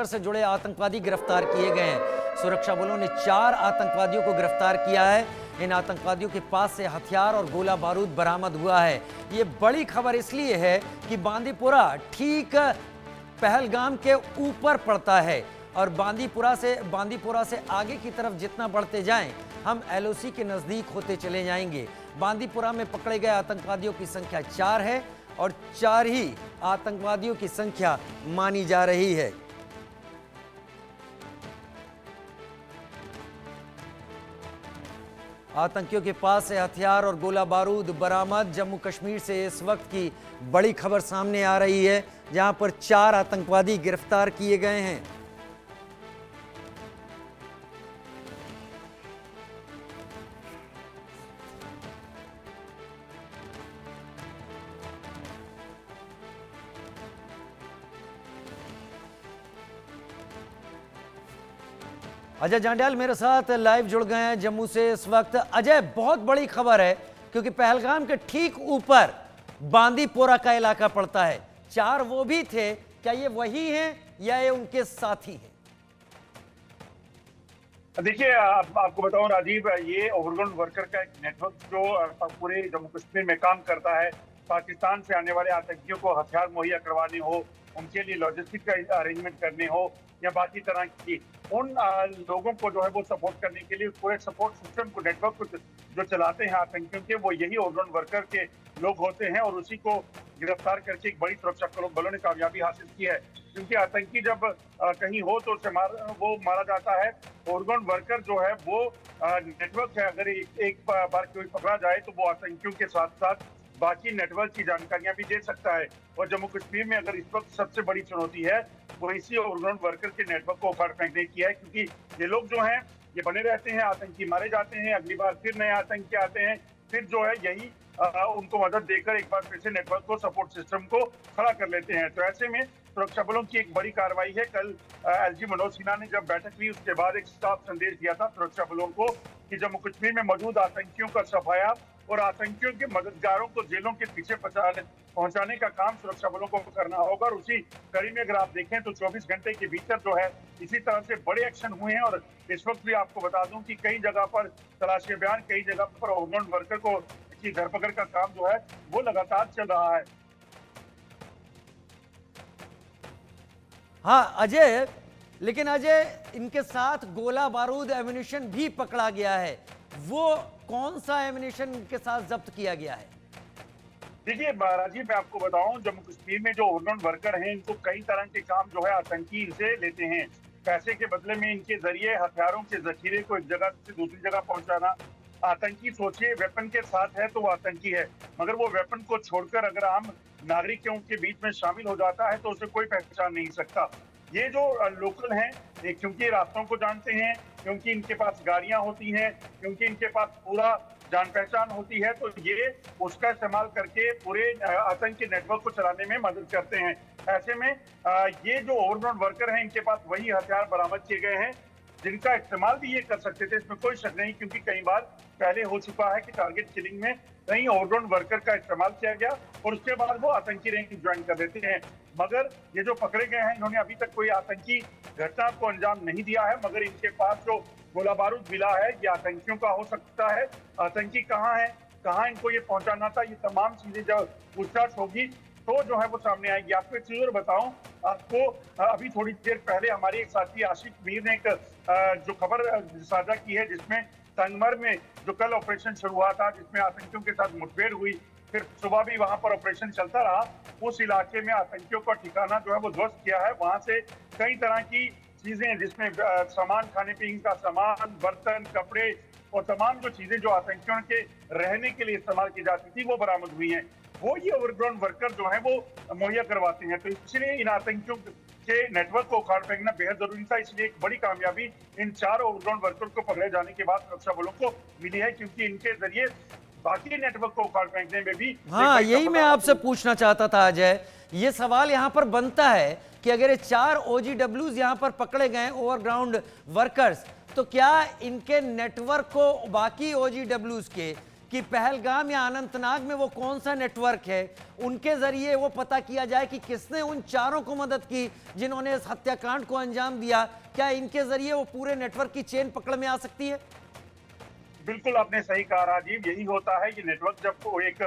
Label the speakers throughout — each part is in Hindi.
Speaker 1: से जुड़े आतंकवादी गिरफ्तार किए गए हैं। सुरक्षा बलों ने 4 आतंकवादियों को गिरफ्तार किया है। इन आतंकवादियों के पास से हथियार और गोला बारूद बरामद हुआ है। ये बड़ी खबर इसलिए है कि बांदीपुरा ठीक पहलगाम के ऊपर पड़ता है और बांदीपुरा से आगे की तरफ जितना बढ़ते जाएं, हम एलओसी के नजदीक होते चले जाएंगे। बांदीपुरा में पकड़े गए आतंकवादियों की संख्या 4 है और 4 ही आतंकवादियों की संख्या मानी जा रही है। आतंकियों के पास से हथियार और गोला बारूद बरामद। जम्मू कश्मीर से इस वक्त की बड़ी खबर सामने आ रही है, जहां पर 4 आतंकवादी गिरफ्तार किए गए हैं। अजय जांड्याल मेरे साथ लाइव जुड़ गए हैं जम्मू से इस वक्त। अजय, बहुत बड़ी खबर है क्योंकि पहलगाम के ठीक ऊपर बांदीपोरा का इलाका पड़ता है। 4 वो भी थे, क्या ये वही हैं या ये उनके साथी हैं?
Speaker 2: देखिए, आपको बताऊं राजीव, ये ओवरग्राउंड वर्कर का एक नेटवर्क जो पूरे जम्मू कश्मीर में काम करता है। पाकिस्तान से आने वाले आतंकियों को हथियार मुहैया करवाने हो, उनके लिए लॉजिस्टिक का अरेंजमेंट करने हो या बाकी तरह की उन लोगों को जो है वो सपोर्ट करने के लिए पूरे सपोर्ट सिस्टम को, नेटवर्क को जो चलाते हैं आतंकियों के, वो यही ओवरग्राउंड वर्कर के लोग होते हैं और उसी को गिरफ्तार करके एक बड़ी सुरक्षा बलों ने कामयाबी हासिल की है। क्योंकि आतंकी जब कहीं हो तो उसे वो मारा जाता है। ओवरग्राउंड वर्कर जो है वो नेटवर्क है। अगर एक बार कोई पकड़ा जाए तो वो आतंकियों के साथ साथ बाकी नेटवर्क की जानकारियां भी दे सकता है। और जम्मू कश्मीर में अगर इस वक्त सबसे बड़ी चुनौती है वो इसी ओवरग्राउंड वर्कर के नेटवर्क को उखाड़ फेंकने की है, क्योंकि ये लोग जो हैं ये बने रहते हैं, आतंकी मारे जाते हैं, अगली बार फिर नए आतंकी आते हैं, फिर जो है यही उनको मदद देकर एक बार फिर से नेटवर्क को, सपोर्ट सिस्टम को खड़ा कर लेते हैं। तो ऐसे में सुरक्षा बलों की एक बड़ी कार्रवाई है। कल एलजी मनोज सिन्हा ने जब बैठक ली उसके बाद एक साफ संदेश दिया था सुरक्षा बलों को कि जम्मू कश्मीर में मौजूद आतंकियों का सफाया और आतंकियों के मददगारों को जेलों के पीछे पहुंचाने का काम सुरक्षा बलों को करना होगा। और उसी कड़ी में अगर आप देखें तो 24 घंटे के भीतर जो है इसी तरह से बड़े एक्शन हुए हैं। और इस वक्त भी आपको बता दूं कि कई जगह पर तलाशी अभियान, कई जगह पर ओवरग्राउंड वर्कर को की धरपकड़ का काम जो है वो लगातार चल रहा है।
Speaker 1: हाँ अजय, लेकिन अजय, इनके साथ गोला बारूद एम्युनिशन भी पकड़ा गया है। वो कौन सा एम्युनिशन इनके साथ जब्त किया गया है?
Speaker 2: देखिए राजीव, मैं आपको बताऊं, जम्मू कश्मीर में जो ओवरग्राउंड वर्कर हैं इनको कई तरह के काम जो है आतंकी इनसे लेते हैं। पैसे के बदले में इनके जरिए हथियारों के जखीरे को एक जगह से दूसरी जगह पहुंचाना। आतंकी, सोचिए, वेपन के साथ है तो वो आतंकी है, मगर वो वेपन को छोड़कर अगर आम नागरिकों के बीच में शामिल हो जाता है तो उसे कोई पहचान नहीं सकता। ये जो लोकल हैं, क्योंकि रास्तों को जानते हैं, क्योंकि इनके पास गाड़ियां होती हैं, क्योंकि इनके पास पूरा जान पहचान होती है, तो ये उसका इस्तेमाल करके पूरे आतंकी नेटवर्क को चलाने में मदद करते हैं। ऐसे में ये जो ओवरग्राउंड वर्कर हैं इनके पास वही हथियार बरामद किए गए हैं जिनका इस्तेमाल भी ये कर सकते थे, इसमें कोई शक नहीं। क्योंकि कई बार पहले हो चुका है कि टारगेट किलिंग में कहीं ओवरग्राउंड वर्कर का इस्तेमाल किया गया और उसके बाद वो आतंकी रैंक ज्वाइन कर देते हैं। मगर ये जो पकड़े गए हैं इन्होंने अभी तक कोई आतंकी घटना को अंजाम नहीं दिया है, मगर इनके पास जो गोला बारूद मिला है ये आतंकियों का हो सकता है। आतंकी कहाँ है, कहाँ इनको ये पहुंचाना था, ये तमाम चीजें जब पूछताछ होगी तो जो है वो सामने आएगी। आपको एक चीज और बताऊं, आपको अभी थोड़ी देर पहले हमारे एक साथी आशिक मीर ने एक जो खबर साझा की है जिसमें संगमर में जो कल ऑपरेशन शुरू हुआ था जिसमें आतंकियों के साथ मुठभेड़ हुई, फिर सुबह भी वहां पर ऑपरेशन चलता रहा, उस इलाके में आतंकियों का ठिकाना जो है वो ध्वस्त किया है। वहां से कई तरह की चीजें जिसमें सामान, खाने पीने का सामान, बर्तन, कपड़े और तमाम जो चीजें जो आतंकियों के रहने के लिए इस्तेमाल की जाती थी वो बरामद हुई हैं। वो ये ओवरग्राउंड वर्कर जो है वो मुहैया करवाते हैं। तो इसलिए इन आतंकियों के नेटवर्क को उखाड़ फेंकना बेहद जरूरी था। इसलिए एक बड़ी कामयाबी इन 4 ओवरग्राउंड वर्कर को पकड़े जाने के बाद सुरक्षा बलों को मिली है, क्योंकि इनके जरिए बाकी नेटवर्क को उखाड़ फेंकने में भी।
Speaker 1: हाँ, यही मैं आपसे पूछना चाहता था अजय। ये सवाल यहाँ पर बनता है कि अगर ये 4 OGWs यहाँ पर पकड़े गए ओवरग्राउंड वर्कर्स, तो क्या इनके नेटवर्क को बाकी OGWs के कि पहलगाम या अनंतनाग में वो कौन सा नेटवर्क है, उनके जरिए वो पता किया जाए कि किसने उन चारों को मदद की जिन्होंने इस हत्याकांड को अंजाम दिया। क्या इनके जरिए वो पूरे नेटवर्क की चेन पकड़ में आ सकती है?
Speaker 2: बिल्कुल आपने सही कहा राजीव, यही होता है कि नेटवर्क जब को एक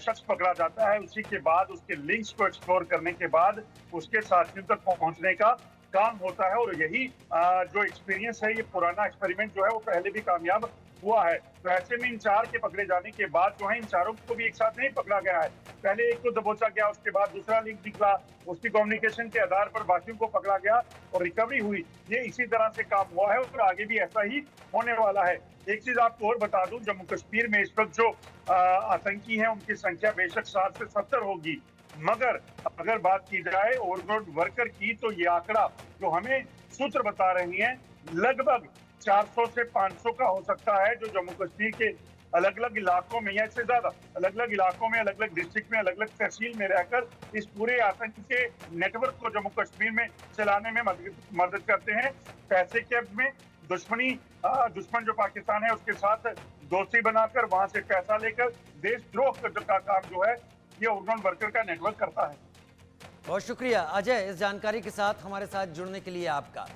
Speaker 2: शख्स पकड़ा जाता है, उसी के बाद उसके लिंक्स को एक्सप्लोर करने के बाद उसके साथियों तक पहुंचने का काम होता है। और यही जो एक्सपीरियंस है, ये पुराना एक्सपेरिमेंट जो है वो पहले भी कामयाब हुआ है। तो ऐसे में इन चार के पकड़े जाने के बाद जो है इन चारों को भी एक साथ नहीं पकड़ा गया है, पहले एक को दबोचा गया, उसके बाद दूसरा लिंक निकला, उसकी कम्युनिकेशन के आधार पर बाकियों को पकड़ा गया और रिकवरी हुई। ये इसी तरह से काम हुआ है और आगे भी ऐसा ही होने वाला है। एक चीज आपको और बता दूं, जम्मू कश्मीर में इस वक्त जो आतंकी हैं उनकी संख्या बेशक 60 से 70 होगी, मगर अगर बात की जाए ओवरग्राउंड वर्कर की तो ये आंकड़ा जो हमें सूत्र बता रही हैं लगभग 400 से 500 का हो सकता है, जो जम्मू कश्मीर के अलग अलग इलाकों में या इससे ज्यादा अलग अलग इलाकों में, अलग अलग डिस्ट्रिक्ट में, अलग अलग तहसील में रहकर इस पूरे आतंक के नेटवर्क को जम्मू कश्मीर में चलाने में मदद करते हैं। पैसे के में दुश्मन जो पाकिस्तान है उसके साथ दोस्ती बनाकर वहां से पैसा लेकर देशद्रोह का काम जो है ये ओवरग्राउंड वर्कर का नेटवर्क करता है।
Speaker 1: बहुत शुक्रिया अजय इस जानकारी के साथ हमारे साथ जुड़ने के लिए आपका।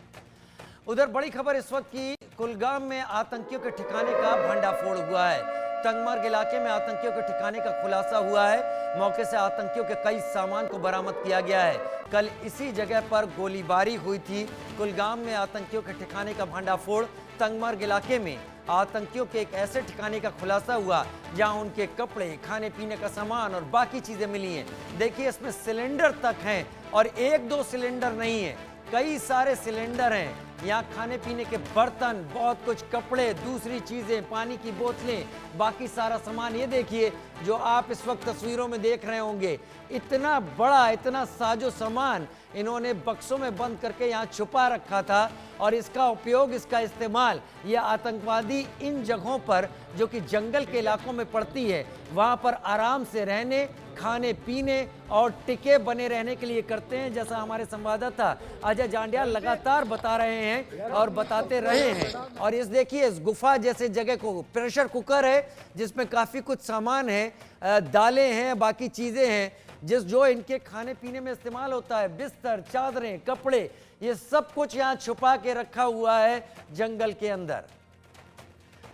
Speaker 1: उधर बड़ी खबर इस वक्त की, कुलगाम में आतंकियों के ठिकाने का भंडाफोड़ हुआ है। तंगमर्ग इलाके में आतंकियों के ठिकाने का खुलासा हुआ है। मौके से आतंकियों के कई सामान को बरामद किया गया है। कल इसी जगह पर गोलीबारी हुई थी। कुलगाम में आतंकियों के ठिकाने का भंडाफोड़। तंगमर्ग इलाके में आतंकियों के एक ऐसे ठिकाने का खुलासा हुआ जहां उनके कपड़े, खाने पीने का सामान और बाकी चीजें मिली हैं। देखिए इसमें सिलेंडर तक हैं और एक दो सिलेंडर नहीं है, कई सारे सिलेंडर हैं। यहाँ खाने पीने के बर्तन, बहुत कुछ कपड़े, दूसरी चीजें, पानी की बोतलें, बाकी सारा सामान। ये देखिए जो आप इस वक्त तस्वीरों में देख रहे होंगे, इतना बड़ा, इतना साजो सामान इन्होंने बक्सों में बंद करके यहाँ छुपा रखा था और इसका उपयोग, इसका इस्तेमाल ये आतंकवादी इन जगहों पर जो कि जंगल के इलाकों में पड़ती है वहाँ पर आराम से रहने, खाने पीने और टिके बने रहने के लिए करते हैं, जैसा हमारे संवाददाता अजय जांडिया लगातार बता रहे हैं और बताते रहे हैं। और इस देखिए इस गुफा जैसे जगह को, प्रेशर कुकर है जिसमें काफ़ी कुछ सामान है, दालें हैं, बाकी चीज़ें हैं जो इनके खाने पीने में इस्तेमाल होता है। बिस्तर, चादरें, कपड़े, ये सब कुछ यहाँ छुपा के रखा हुआ है जंगल के अंदर।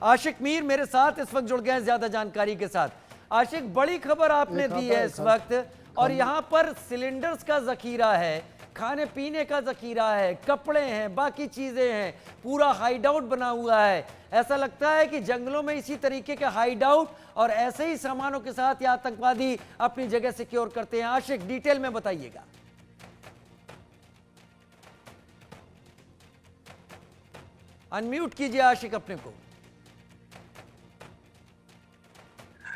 Speaker 1: आशिक मीर मेरे साथ इस वक्त जुड़ गए हैं ज्यादा जानकारी के साथ। आशिक, बड़ी खबर आपने दी है इस वक्त, और यहाँ पर सिलेंडर्स का जखीरा है, खाने पीने का जखीरा है, कपड़े हैं, बाकी चीजें हैं, पूरा हाइड आउट बना हुआ है। ऐसा लगता है कि जंगलों में इसी तरीके के हाइड आउट और ऐसे ही सामानों के साथ ये आतंकवादी अपनी जगह सिक्योर करते हैं। आशिक, डिटेल में बताइएगा। अनम्यूट कीजिए आशिक अपने को।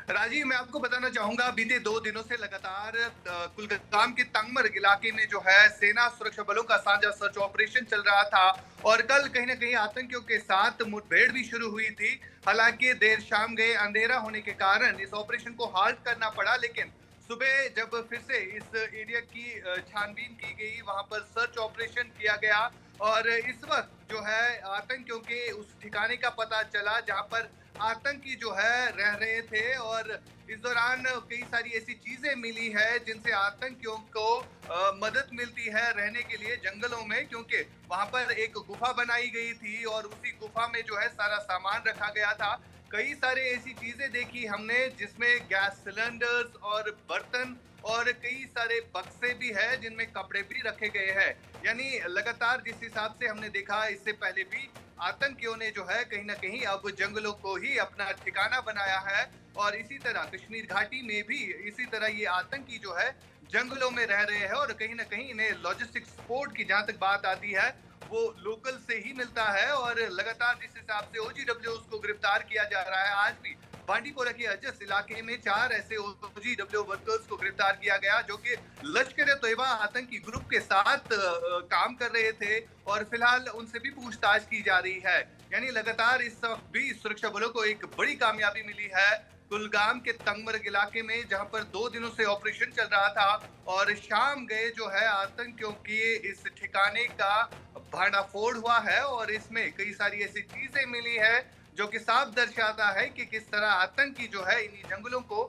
Speaker 3: राजीव, मैं आपको बताना चाहूंगा, बीते 2 दिनों से लगातार कुलगाम के तंगमर्ग इलाके में जो है सेना सुरक्षा बलों का साझा सर्च ऑपरेशन चल रहा था और कल कहीं ना कहीं आतंकियों के साथ मुठभेड़ भी शुरू हुई थी। हालांकि देर शाम गए, अंधेरा होने के कारण इस ऑपरेशन को हाल्ट करना पड़ा, लेकिन सुबह जब फिर से इस एरिया की छानबीन की गई, वहां पर सर्च ऑपरेशन किया गया और इस वक्त जो है आतंकियों के उस ठिकाने का पता चला जहां पर आतंकी जो है रह रहे थे। और इस दौरान कई सारी ऐसी चीजें मिली है जिनसे आतंकियों को मदद मिलती है रहने के लिए जंगलों में, क्योंकि वहां पर एक गुफा बनाई गई थी और उसी गुफा में जो है सारा सामान रखा गया था। कई सारे ऐसी चीजें देखी हमने जिसमें गैस सिलेंडर्स और बर्तन और कई सारे बक्से भी है जिनमें कपड़े भी रखे गए हैं। यानी लगातार जिस हिसाब से हमने देखा, इससे पहले भी आतंकियों ने जो है कहीं ना कहीं अब जंगलों को ही अपना ठिकाना बनाया है और इसी तरह कश्मीर घाटी में भी इसी तरह ये आतंकी जो है जंगलों में रह रहे हैं और कहीं ना कहीं इन्हें लॉजिस्टिक सपोर्ट की जहां तक बात आती है वो लोकल से ही मिलता है। और लगातार जिस हिसाब से OGWs को गिरफ्तार किया जा रहा है, आज भी बांडीपोरा के अजस इलाके में 4 ऐसे OGW वर्कर्स को गिरफ्तार किया गया जो कि लश्कर-ए-तोयबा आतंकी ग्रुप के साथ काम कर रहे थे और फिलहाल उनसे भी पूछताछ की जा रही है। यानी लगातार इस वक्त भी सुरक्षा बलों को एक बड़ी कामयाबी मिली है कुलगाम के तंगमर्ग इलाके में, जहां पर 2 दिनों से ऑपरेशन चल रहा था और शाम गए जो है आतंकियों की इस ठिकाने का भांडाफोड़ हुआ है और इसमें कई सारी ऐसी चीजें मिली है जो कि साफ दर्शाता है कि किस तरह आतंकी जो है इन्हीं जंगलों को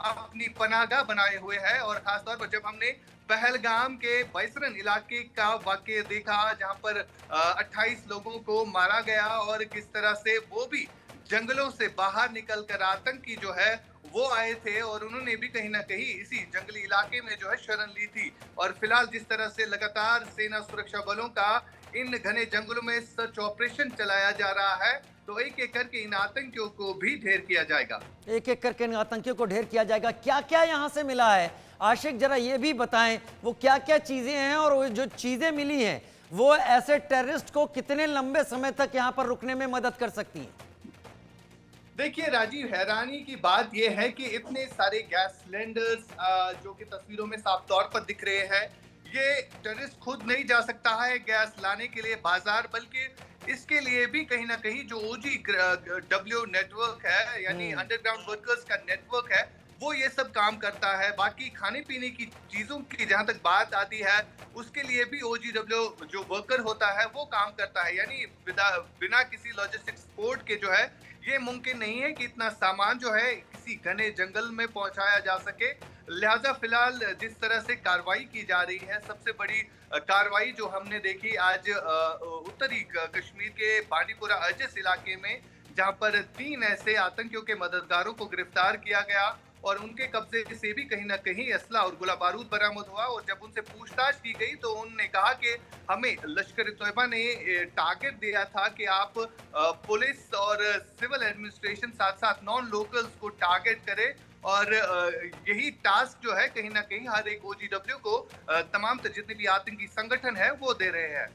Speaker 3: अपनी पनाहगाह बनाए हुए है। और खासतौर पर जब हमने पहलगाम के बैसरन इलाके का वाकया देखा जहां पर 28 लोगों को मारा गया और किस तरह से वो भी जंगलों से बाहर निकलकर आतंकी जो है वो आए थे और उन्होंने भी कहीं ना कहीं इसी जंगली इलाके में जो है शरण ली थी। और फिलहाल जिस तरह से लगातार सेना सुरक्षा बलों का इन घने जंगलों में सर्च ऑपरेशन चलाया जा रहा है, तो एक एक करके इन आतंकियों को भी ढेर किया जाएगा।
Speaker 1: एक एक करके इन आतंकियों को ढेर किया जाएगा। क्या क्या यहां से मिला है आशिक, जरा ये भी बताएं, वो क्या क्या चीजें हैं और वो जो चीजें मिली हैं वो ऐसे टेररिस्ट को कितने लंबे समय तक यहां पर रुकने में मदद कर सकती हैं?
Speaker 3: देखिए राजीव, हैरानी की बात यह है कि इतने सारे गैस सिलेंडर्स जो कि तस्वीरों में साफ तौर पर दिख रहे हैं, ये टेररिस्ट खुद नहीं जा सकता है गैस लाने के लिए बाजार, बल्कि इसके लिए भी कहीं ना कहीं जो OGW नेटवर्क है, यानी अंडरग्राउंड वर्कर्स का नेटवर्क है, वो ये सब काम करता है। बाकी खाने पीने की चीजों की जहां तक बात आती है, उसके लिए भी OGW जो वर्कर होता है वो काम करता है। यानी बिना किसी लॉजिस्टिक सपोर्ट के जो है ये मुमकिन नहीं है कि इतना सामान जो है किसी घने जंगल में पहुंचाया जा सके। लिहाजा फिलहाल जिस तरह से कार्रवाई की जा रही है, सबसे बड़ी कार्रवाई जो हमने देखी आज उत्तरी कश्मीर के बांडीपुरा अजस इलाके में, जहां पर 3 ऐसे आतंकियों के मददगारों को गिरफ्तार किया गया और उनके कब्जे से भी कहीं ना कहीं असला और गोला बारूद बरामद हुआ। और जब उनसे पूछताछ की गई तो उन्होंने कहा कि हमें लश्कर तैयबा ने टारगेट दिया था कि आप पुलिस और सिविल एडमिनिस्ट्रेशन साथ साथ नॉन लोकल्स को टारगेट करें, और यही टास्क जो है कहीं ना कहीं हर एक OGW को तमाम जितने भी आतंकी संगठन है वो दे रहे हैं।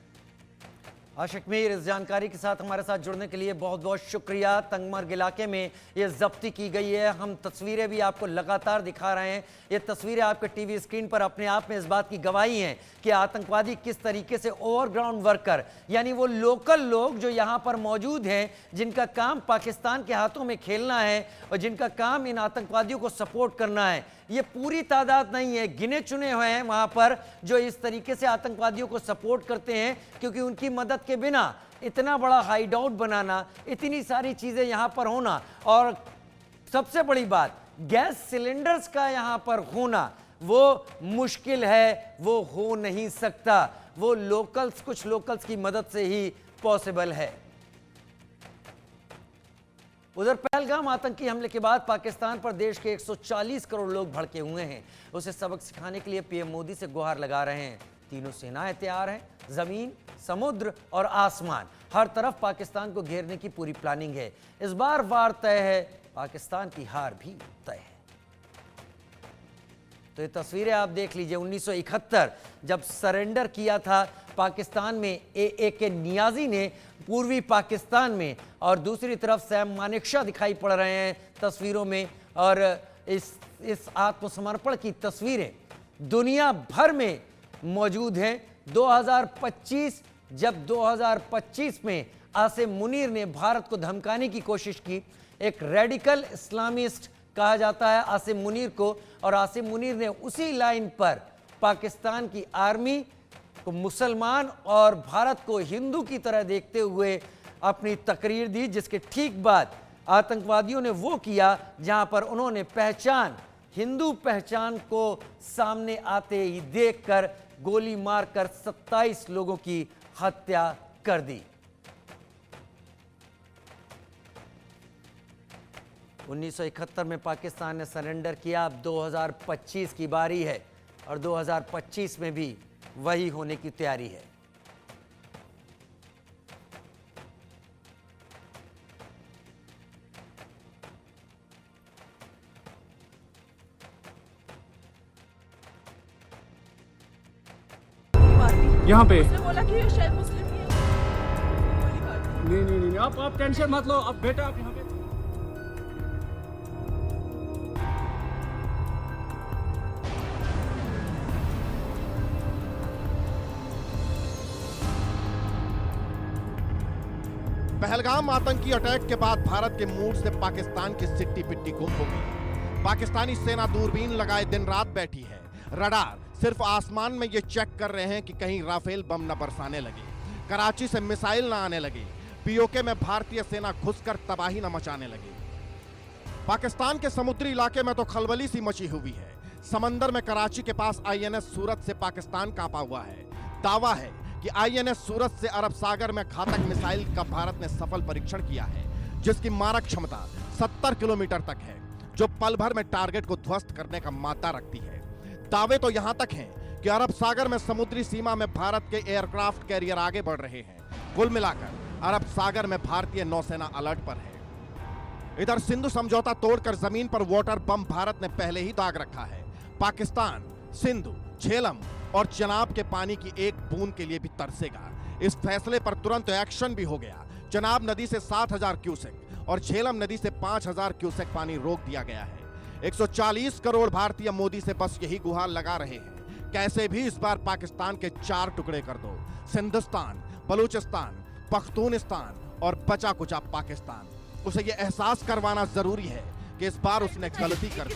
Speaker 1: आशिक मीर, इस जानकारी के साथ हमारे साथ जुड़ने के लिए बहुत बहुत शुक्रिया। तंगमर्ग इलाके में ये जब्ती की गई है, हम तस्वीरें भी आपको लगातार दिखा रहे हैं। ये तस्वीरें आपके टीवी स्क्रीन पर अपने आप में इस बात की गवाही हैं कि आतंकवादी किस तरीके से ओवरग्राउंड वर्कर, यानी वो लोकल लोग जो यहाँ पर मौजूद हैं, जिनका काम पाकिस्तान के हाथों में खेलना है और जिनका काम इन आतंकवादियों को सपोर्ट करना है, ये पूरी तादाद नहीं है, गिने चुने हुए हैं वहां पर जो इस तरीके से आतंकवादियों को सपोर्ट करते हैं, क्योंकि उनकी मदद के बिना इतना बड़ा हाइड आउट बनाना, इतनी सारी चीजें यहां पर होना, और सबसे बड़ी बात गैस सिलेंडर्स का यहां पर होना, वो मुश्किल है, वो हो नहीं सकता, वो लोकल्स, कुछ लोकल्स की मदद से ही पॉसिबल है। उधर पहलगाम आतंकी हमले के बाद पाकिस्तान पर देश के 140 करोड़ लोग भड़के हुए हैं। उसे सबक सिखाने के लिए पीएम मोदी से गुहार लगा रहे हैं। तीनों सेनाएं तैयार हैं, जमीन, समुद्र और आसमान, हर तरफ पाकिस्तान को घेरने की पूरी प्लानिंग है। इस बार वार तय है, पाकिस्तान की हार भी तय है। तो ये तस्वीरें आप देख लीजिए, 1971 जब सरेंडर किया था पाकिस्तान में AK नियाजी ने पूर्वी पाकिस्तान में, और दूसरी तरफ सैम मानेकशॉ दिखाई पड़ रहे हैं तस्वीरों में, और इस आत्मसमर्पण की तस्वीरें दुनिया भर में मौजूद हैं। 2025 जब 2025 में आसिम मुनीर ने भारत को धमकाने की कोशिश की, एक रेडिकल इस्लामिस्ट कहा जाता है आसिम मुनीर को, और आसिम मुनीर ने उसी लाइन पर पाकिस्तान की आर्मी को मुसलमान और भारत को हिंदू की तरह देखते हुए अपनी तकरीर दी, जिसके ठीक बाद आतंकवादियों ने वो किया जहां पर उन्होंने पहचान, हिंदू पहचान को सामने आते ही देखकर गोली मारकर 27 लोगों की हत्या कर दी। 1971 में पाकिस्तान ने सरेंडर किया, अब 2025 की बारी है और 2025 में भी वही होने की तैयारी है।
Speaker 4: यहाँ पे
Speaker 5: उसने बोला कि ये शायद मुस्लिम ही है। गोली मार दी।
Speaker 4: नहीं, आप टेंशन मत लो। अब बेटा आप यहाँ पे
Speaker 6: पहलगाम आतंकी अटैक के बाद भारत के मूड से पाकिस्तान की सिट्टी पिट्टी गुम हो गई। पाकिस्तानी सेना दूरबीन लगाए दिन रात बैठी है। रडार सिर्फ आसमान में ये चेक कर रहे हैं कि कहीं राफेल बम न बरसाने लगे, कराची से मिसाइल न आने लगे। पीओके में भारतीय सेना घुसकर तबाही न मचाने लगी। पाकिस्तान के समुद्री इलाके में तो खलबली सी मची हुई है। समंदर में कराची के पास आईएनएस सूरत से पाकिस्तान कांपा हुआ है। दावा है कि आईएनएस सूरत से अरब सागर में घातक मिसाइल का भारत ने सफल परीक्षण किया है, जिसकी मारक क्षमता 70 किलोमीटर तक है, जो पल भर में टारगेट को ध्वस्त करने का मादा रखती है। दावे तो यहां तक हैं कि अरब सागर में समुद्री सीमा में भारत के एयरक्राफ्ट कैरियर आगे बढ़ रहे हैं। कुल मिलाकर अरब सागर में भारतीय नौसेना अलर्ट पर है। इधर सिंधु समझौता तोड़कर जमीन पर वाटर बम भारत ने पहले ही दाग रखा है। पाकिस्तान सिंधु, झेलम और चेनाब के पानी की एक बूंद के लिए भी तरसेगा। इस फैसले पर तुरंत एक्शन भी हो गया। चेनाब नदी से 7000 क्यूसेक और झेलम नदी से 5000 क्यूसेक पानी रोक दिया गया है। 140 करोड़ भारतीय मोदी से बस यही गुहार लगा रहे हैं, कैसे भी इस बार पाकिस्तान के 4 टुकड़े कर दो। सिंधिस्तान, बलूचिस्तान, पख्तूनिस्तान और बचा कुचा पाकिस्तान। उसे यह एहसास करवाना जरूरी है कि इस बार उसने गलती कर दी।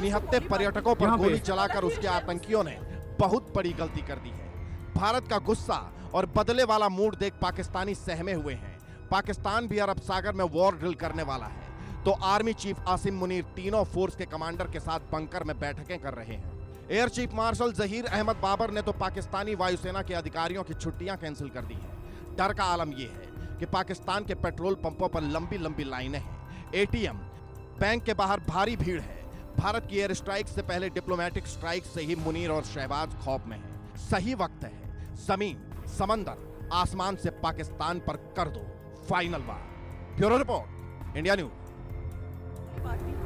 Speaker 6: निहत्थे पर्यटकों पर गोली चलाकर उसके आतंकियों ने बहुत बड़ी गलती कर दी है। भारत का गुस्सा और बदले वाला मूड देख पाकिस्तानी सहमे हुए हैं। पाकिस्तान भी अरब सागर में वॉर ड्रिल करने वाला है, तो आर्मी चीफ आसिम मुनीर तीनों फोर्स के कमांडर के साथ बंकर में बैठकें कर रहे हैं। Air chief marshal Zaheer Ahmed Babar ने तो पाकिस्तानी वायुसेना के अधिकारियों की छुट्टियां कैंसिल कर दी हैं। डर का आलम यह है कि पाकिस्तान के पेट्रोल पंपों पर लंबी लंबी लाइनें हैं, एटीएम, बैंक के बाहर भारी भीड़ है। भारत की एयर स्ट्राइक से पहले डिप्लोमेटिक स्ट्राइक से ही मुनीर और शहबाज खौफ में है। सही वक्त है, जमीन, समंदर, आसमान से पाकिस्तान पर कर दो final war. Bureau report, India news.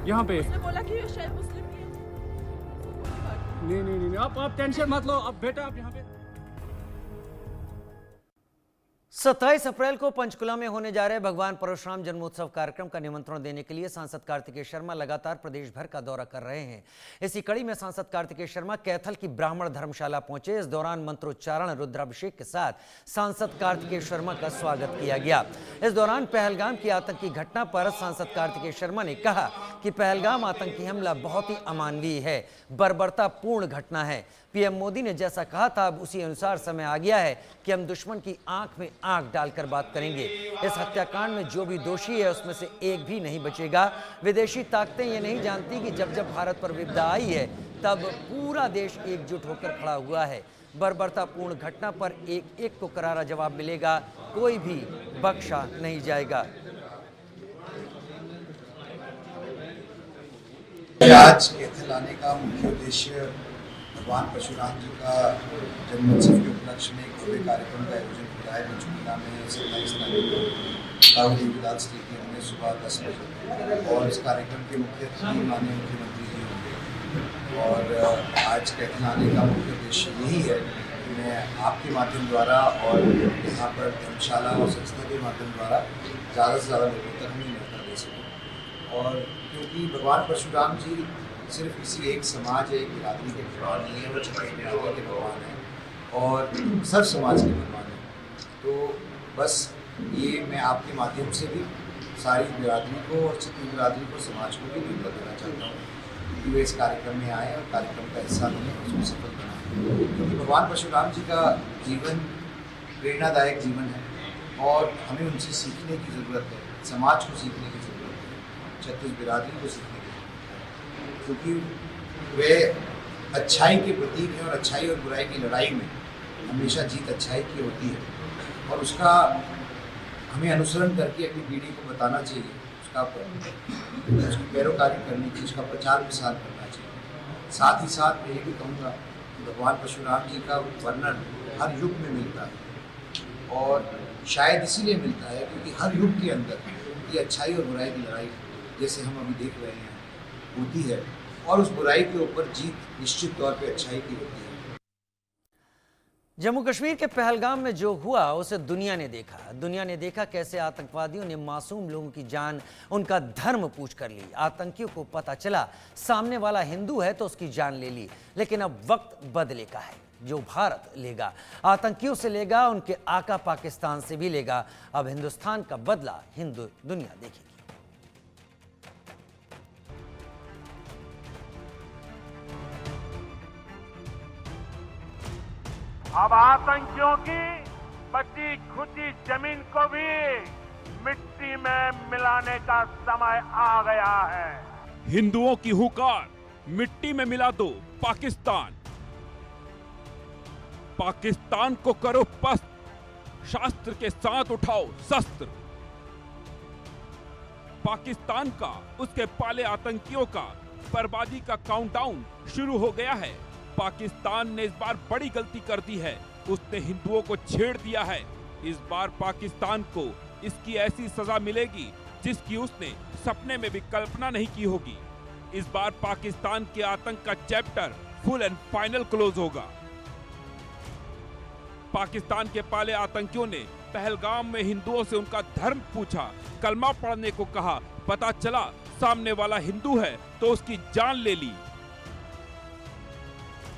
Speaker 4: यहाँ पे
Speaker 5: उसने बोला कि ये शायद मुस्लिम ही है।
Speaker 4: नहीं, आप टेंशन मत लो। अब बेटा आप यहाँ पे
Speaker 1: 27 अप्रैल को पंचकुला में होने जा रहे भगवान परशुराम जन्मोत्सव कार्यक्रम का निमंत्रण देने के लिए सांसद कार्तिकेय शर्मा लगातार प्रदेश भर का दौरा कर रहे हैं। इसी कड़ी में सांसद कार्तिकेय शर्मा कैथल की ब्राह्मण धर्मशाला पहुंचे। इस दौरान मंत्रोच्चारण, रुद्राभिषेक के साथ सांसद कार्तिकेय शर्मा का स्वागत किया गया। इस दौरान पहलगाम की आतंकी घटना पर सांसद कार्तिकेय शर्मा ने कहा कि पहलगाम आतंकी हमला बहुत ही अमानवीय है, बर्बरतापूर्ण घटना है। पीएम मोदी ने जैसा कहा था, अब उसी अनुसार समय आ गया है कि हम दुश्मन की आंख में आंख डालकर बात करेंगे। इस हत्याकांड में जो भी दोषी है उसमें से एक भी नहीं बचेगा। विदेशी ताकतें ये नहीं जानती कि जब जब भारत पर विपदा आई है तब पूरा देश एकजुट होकर खड़ा हुआ है। बर्बरतापूर्ण घटना पर एक एक को करारा जवाब मिलेगा, कोई भी बख्शा नहीं जाएगा।
Speaker 7: आज कैथल आने का मुख्य उद्देश्य भगवान परशुराम जी का जन्मोत्सव के उपलक्ष्य में एक भव्य कार्यक्रम का आयोजन हो रहा है। पंचकुला में 27 तारीख को राहुल देवीदास स्टेडियम में सुबह 10 बजे, और इस कार्यक्रम के मुख्य अतिथि माननीय मुख्यमंत्री जी होंगे। और आज कैथल आने का मुख्य उद्देश्य यही है कि मैं आपके माध्यम द्वारा और यहाँ पर धर्मशाला और संस्था के माध्यम द्वारा ज़्यादा से ज़्यादा लोगों तक हमें नेता दे सकें। और क्योंकि भगवान परशुराम जी सिर्फ किसी एक समाज या एक बिरादरी के भगवान नहीं है, वो छत्तीस बिरादरी के भगवान हैं और सब समाज के भगवान हैं। तो बस ये मैं आपके माध्यम से भी सारी बिरादरी को और छत्तीस बिरादरी को, समाज को भी न्योता देना चाहता हूँ कि वे इस कार्यक्रम में आए और कार्यक्रम का हिस्सा बने, उसको सफल बनाएं। क्योंकि भगवान परशुराम जी का जीवन प्रेरणादायक जीवन है और हमें उनसे सीखने की ज़रूरत है, समाज को सीखने की ज़रूरत है, छत्तीस बिरादरी को सीखने की, क्योंकि वे अच्छाई के प्रतीक हैं और अच्छाई और बुराई की लड़ाई में हमेशा जीत अच्छाई की होती है। और उसका हमें अनुसरण करके अपनी पीढ़ी को बताना चाहिए, उसकी पैरोकारी करनी चाहिए, उसका प्रचार प्रसार करना चाहिए। साथ ही साथ मैं ये भी कहूँगा कि भगवान परशुराम जी का वर्णन हर युग में मिलता है और शायद इसीलिए मिलता है क्योंकि हर युग के अंदर ये अच्छाई और बुराई की लड़ाई जैसे हम अभी देख रहे हैं होती है, और उस बुराई के ऊपर जीत निश्चित तौर पे अच्छाई की होती है।
Speaker 1: जम्मू कश्मीर के पहलगाम में जो हुआ उसे दुनिया ने देखा। दुनिया ने देखा कैसे आतंकवादियों ने मासूम लोगों की जान, उनका धर्म पूछ कर ली। आतंकियों को पता चला सामने वाला हिंदू है तो उसकी जान ले ली। लेकिन अब वक्त बदले का है, जो भारत लेगा आतंकियों से लेगा, उनके आका पाकिस्तान से भी लेगा। अब हिंदुस्तान का बदला हिंदू दुनिया देखेगी।
Speaker 8: अब आतंकियों की बची खुची जमीन को भी मिट्टी में मिलाने का समय आ गया है।
Speaker 4: हिंदुओं की हुकार, मिट्टी में मिला दो पाकिस्तान। पाकिस्तान को करो पस्त, शास्त्र के साथ उठाओ शस्त्र। पाकिस्तान का, उसके पाले आतंकियों का बर्बादी का काउंटडाउन शुरू हो गया है। पाकिस्तान ने इस बार बड़ी गलती कर दी है, उसने हिंदुओं को छेड़ दिया है। इस बार पाकिस्तान को इसकी ऐसी सजा मिलेगी जिसकी उसने सपने में भी कल्पना नहीं की होगी। इस बार पाकिस्तान के आतंक का chapter full and final close होगा। पाकिस्तान के पाले आतंकियों ने पहलगाम में हिंदुओं से उनका धर्म पूछा, कलमा पढ़ने को कहा, पता चला सामने वाला हिंदू है तो उसकी जान ले ली।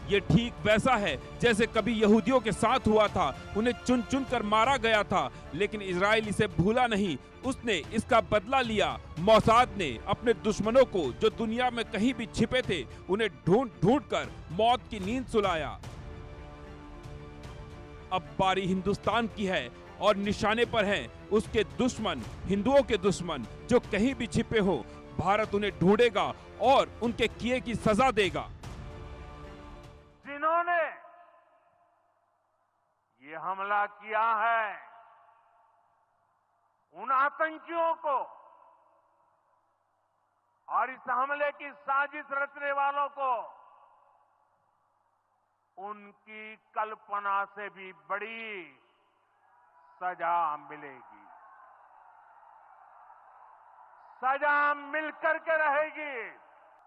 Speaker 4: ये ठीक वैसा है जैसे कभी यहूदियों के साथ हुआ था, उन्हें चुन चुन कर मारा गया था, लेकिन इजराइल इसे भूला नहीं, उसने इसका बदला लिया। मोसाद ने अपने दुश्मनों को जो दुनिया में कहीं भी छिपे थे उन्हें ढूंढ ढूंढ कर मौत की नींद सुलाया। अब बारी हिंदुस्तान की है और निशाने पर हैं उसके दुश्मन, हिंदुओं के दुश्मन जो कहीं भी छिपे हो। भारत उन्हें ढूंढेगा और उनके किए की सजा देगा।
Speaker 8: जिन्होंने ये हमला किया है उन आतंकियों को और इस हमले की साजिश रचने वालों को उनकी कल्पना से भी बड़ी सजा मिलेगी। सजा मिलकर के रहेगी।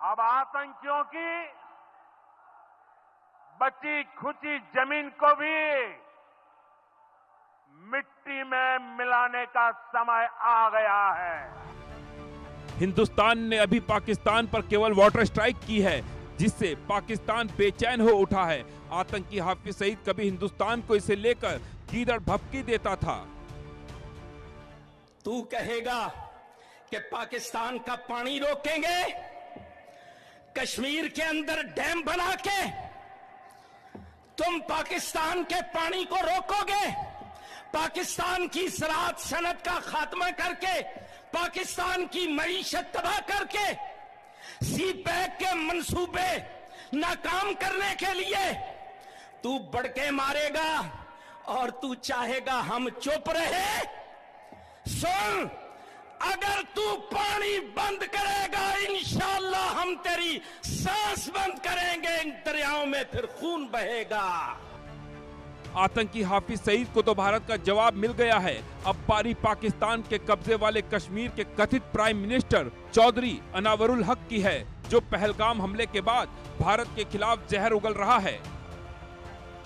Speaker 8: अब आतंकियों की बची खुची जमीन को भी मिट्टी में मिलाने का समय आ गया है।
Speaker 4: हिंदुस्तान ने अभी पाकिस्तान पर केवल वाटर स्ट्राइक की है, जिससे पाकिस्तान बेचैन हो उठा है। आतंकी हाफिज सईद कभी हिंदुस्तान को इसे लेकर गीदड़ भभकी देता था।
Speaker 9: तू कहेगा कि पाकिस्तान का पानी रोकेंगे, कश्मीर के अंदर डैम बना के तुम पाकिस्तान के पानी को रोकोगे, पाकिस्तान की ज़राअत सनत का खात्मा करके, पाकिस्तान की मईशत तबाह करके, सी पैक के मंसूबे नाकाम करने के लिए तू बड़के मारेगा और तू चाहेगा हम चुप रहे। सुन, अगर तू पानी बंद करेगा इंशाअल्लाह हम तेरी सांस बंद करेंगे, इन दरियाओं में फिर खून बहेगा।
Speaker 4: आतंकी हाफिज सईद को तो भारत का जवाब मिल गया है। अब बारी पाकिस्तान के कब्जे वाले कश्मीर के कथित प्राइम मिनिस्टर चौधरी अनावरुल हक की है, जो पहलगाम हमले के बाद भारत के खिलाफ जहर उगल रहा है।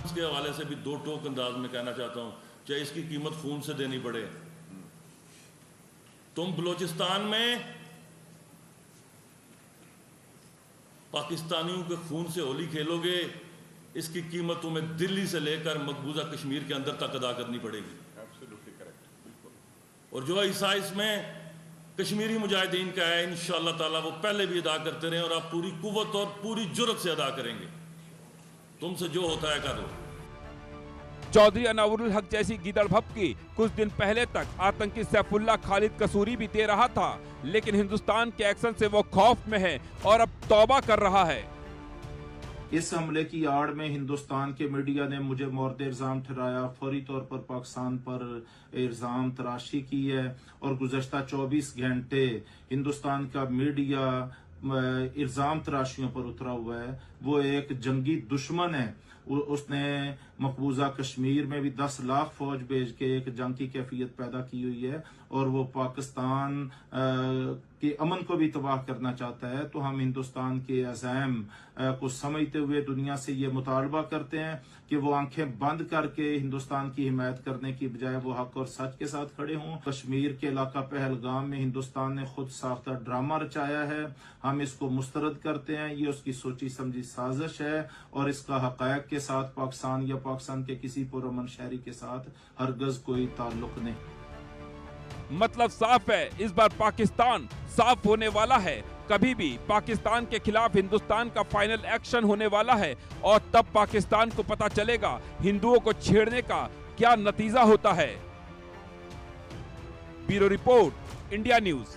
Speaker 10: इसके हवाले से भी दो टोक अंदाज में कहना चाहता हूं, चाहे इसकी कीमत खून से देनी पड़े। तुम बलूचिस्तान में पाकिस्तानियों के खून से होली खेलोगे, इसकी कीमत तुम्हें दिल्ली से लेकर मकबूजा कश्मीर के अंदर तक अदा करनी पड़ेगी। और जो हिस्सा इसमें कश्मीरी मुजाहिदीन का है, इंशाअल्लाह ताला वो पहले भी अदा करते रहे और आप पूरी कुव्वत और पूरी जुर्रत से अदा करेंगे। तुमसे जो होता है करो।
Speaker 4: चौधरी अनावरुल हक जैसी गीदड़ भभकी कुछ दिन पहले तक आतंकी सैफुल्लाह खालिद कसूरी भी दे रहा था, लेकिन हिंदुस्तान के एक्शन से वो खौफ में है और अब तौबा कर रहा है।
Speaker 11: इस हमले की आड़ में हिंदुस्तान के मीडिया ने मुझे मोर्द इल्जाम ठहराया, फौरी तौर पर पाकिस्तान पर इल्जाम तराशी की है और गुज़श्ता 24 घंटे हिंदुस्तान का मीडिया इल्जाम तराशियों पर उतरा हुआ है। वो एक जंगी दुश्मन है। उसने मकबूजा कश्मीर में भी 10 लाख फौज भेज के एक जंग की कैफियत पैदा की हुई है और वो पाकिस्तान के अमन को भी तबाह करना चाहता है। तो हम हिंदुस्तान के अज़ैम को समझते हुए दुनिया से ये मुतालबा करते हैं कि वो आंखें बंद करके हिंदुस्तान की हिमायत करने की बजाय वो हक और सच के साथ खड़े हों। कश्मीर के इलाका पहलगाम में हिंदुस्तान ने खुद साख्ता ड्रामा रचाया है, हम इसको मुस्तरद करते हैं। ये उसकी सोची समझी साजिश है और इसका हक़ायक़ के साथ पाकिस्तान या पाकिस्तान के किसी पुरअमन शहरी के साथ हरगज कोई ताल्लुक नहीं।
Speaker 4: मतलब साफ है, इस बार पाकिस्तान साफ होने वाला है। कभी भी पाकिस्तान के खिलाफ हिंदुस्तान का फाइनल एक्शन होने वाला है और तब पाकिस्तान को पता चलेगा हिंदुओं को छेड़ने का क्या नतीजा होता है। Bureau report, India news.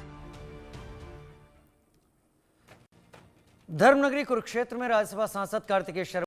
Speaker 1: धर्मनगरी कुरुक्षेत्र में राज्यसभा सांसद कार्तिकेय शर्मा